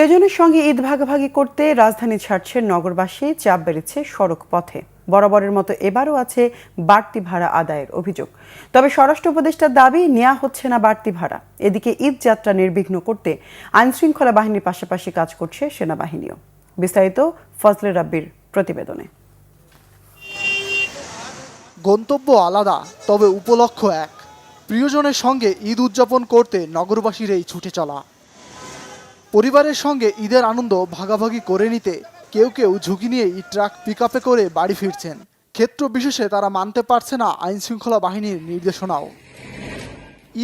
প্রিয়জনের সঙ্গে ঈদ ভাগাভাগি করতে রাজধানী ছাড়ছেন নগরবাসী, চাপ বেড়েছে সড়ক পথে। বরাবরের মতো এবারও আছে বাড়তি ভাড়া আদায়ের অভিযোগ। তবে স্বরাষ্ট্র উপদেষ্টার দাবি, নেওয়া হচ্ছে না বাড়তি ভাড়া। এদিকে ঈদ যাত্রা নির্বিঘ্ন করতে আইনশৃঙ্খলা বাহিনীর পাশাপাশি কাজ করছে সেনাবাহিনীও। বিস্তারিত ফজলে রাব্বির প্রতিবেদনে। গন্তব্য আলাদা, তবে উপলক্ষ এক। প্রিয়জনের সঙ্গে ঈদ উদযাপন করতে নগরবাসীর এই ছুটে চলা। পরিবারের সঙ্গে ঈদের আনন্দ ভাগাভাগি করে নিতে কেউ কেউ ঝুঁকি নিয়েই ট্রাক পিকআপে করে বাড়ি ফিরছেন। ক্ষেত্র বিশেষে তারা মানতে পারছে না আইনশৃঙ্খলা বাহিনীর নির্দেশনাও।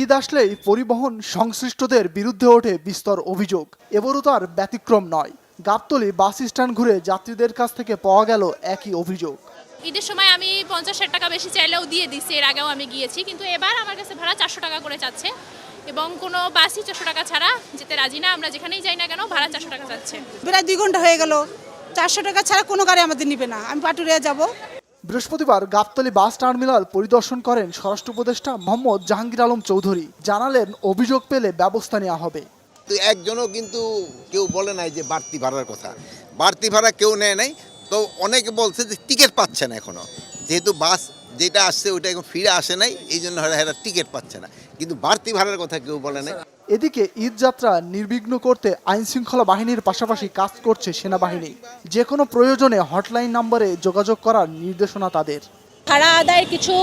ঈদ আসলেই পরিবহন সংশ্লিষ্টদের বিরুদ্ধে ওঠে বিস্তর অভিযোগ। এবারও তার ব্যতিক্রম নয়। গাবতলী বাস স্ট্যান্ড ঘুরে যাত্রীদের কাছ থেকে পাওয়া গেল একই অভিযোগ। ঈদের সময় আমি 50-60 টাকা বেশি চাইলেও দিয়ে দিচ্ছি, এর আগেও আমি গিয়েছি, কিন্তু এবার আমার কাছে ভাড়া 400 টাকা করে চাচ্ছে এবং কোনো বাসই 400 টাকা ছাড়া যেতে রাজি না। আমরা যেখানেই যাই না কেন ভাড়া 400 টাকা চাচ্ছে। প্রায় 2 ঘন্টা হয়ে গেল, 400 টাকা ছাড়া কোনো গাড়ি আমাদের নিবে না। আমি পাটুরিয়া যাব। বৃহস্পতিবার গাবতলী বাস টার্মিনাল পরিদর্শন করেন স্বরাষ্ট্র উপদেষ্টা মোহাম্মদ জাহাঙ্গীর আলম চৌধুরী। জানালেন, অভিযোগ পেলে ব্যবস্থা নেওয়া হবে। একজনও কিন্তু কেউ বলে নাই যে বাড়তি ভাড়ার কথা। বাড়তি ভাড়া কেউ নেয় নাই। তো অনেকে বলছে যে টিকিট পাচ্ছে না এখনো, যেহেতু বাস যেটা আসছে ওইটা এখন ফিরে আসে নাই, এই জন্য এরা টিকিট পাচ্ছে না, কিন্তু বাড়তি ভাড়ার কথা কেউ বলে নাই। এদিকে ঈদ যাত্রা নির্বিঘ্ন করতে আইনশৃঙ্খলা বাহিনীর পাশাপাশি কাজ করছে সেনাবাহিনী। যে কোনো প্রয়োজনে হটলাইন নম্বরে যোগাযোগ করার নির্দেশনা তাদের। ভাড়া আদায়ের কিছু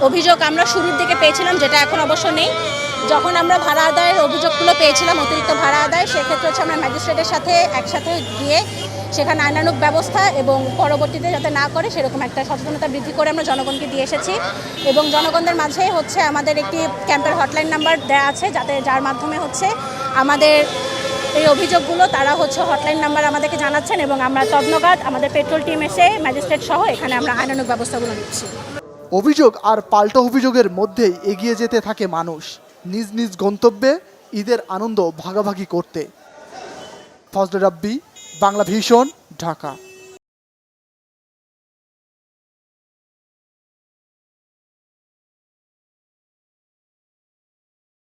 অভিযোগ আমরা শুরুর দিকে পেয়েছিলাম, যেটা এখন অবশ্য নেই। যখন আমরা ভাড়া আদায়ের অভিযোগগুলো পেয়েছিলাম, অতিরিক্ত ভাড়া আদায়, সেক্ষেত্রে হচ্ছে আমরা ম্যাজিস্ট্রেটের সাথে একসাথে গিয়ে সেখানে আইনানুগ ব্যবস্থা এবং পরবর্তীতে যাতে না করে সেরকম একটা সচেতনতা বৃদ্ধি করে আমরা জনগণকে দিয়ে এসেছি। এবং জনগণদের মাঝে হচ্ছে আমাদের একটি ক্যাম্পের হটলাইন নাম্বার দেওয়া আছে, যার মাধ্যমে হচ্ছে আমাদের এই অভিযোগগুলো তারা হচ্ছে হটলাইন নাম্বার আমাদেরকে জানাচ্ছেন এবং আমরা তদনগাদ আমাদের পেট্রোল টিম এসে ম্যাজিস্ট্রেট সহ এখানে আমরা আইনানুগ ব্যবস্থাগুলো নিচ্ছি। অভিযোগ আর পাল্টা অভিযোগের মধ্যেই এগিয়ে যেতে থাকে মানুষ নিজ নিজ গন্তব্যে ঈদের আনন্দ ভাগাভাগি করতে। ফজলে রাব্বি, বাংলা ভিশন, ঢাকা।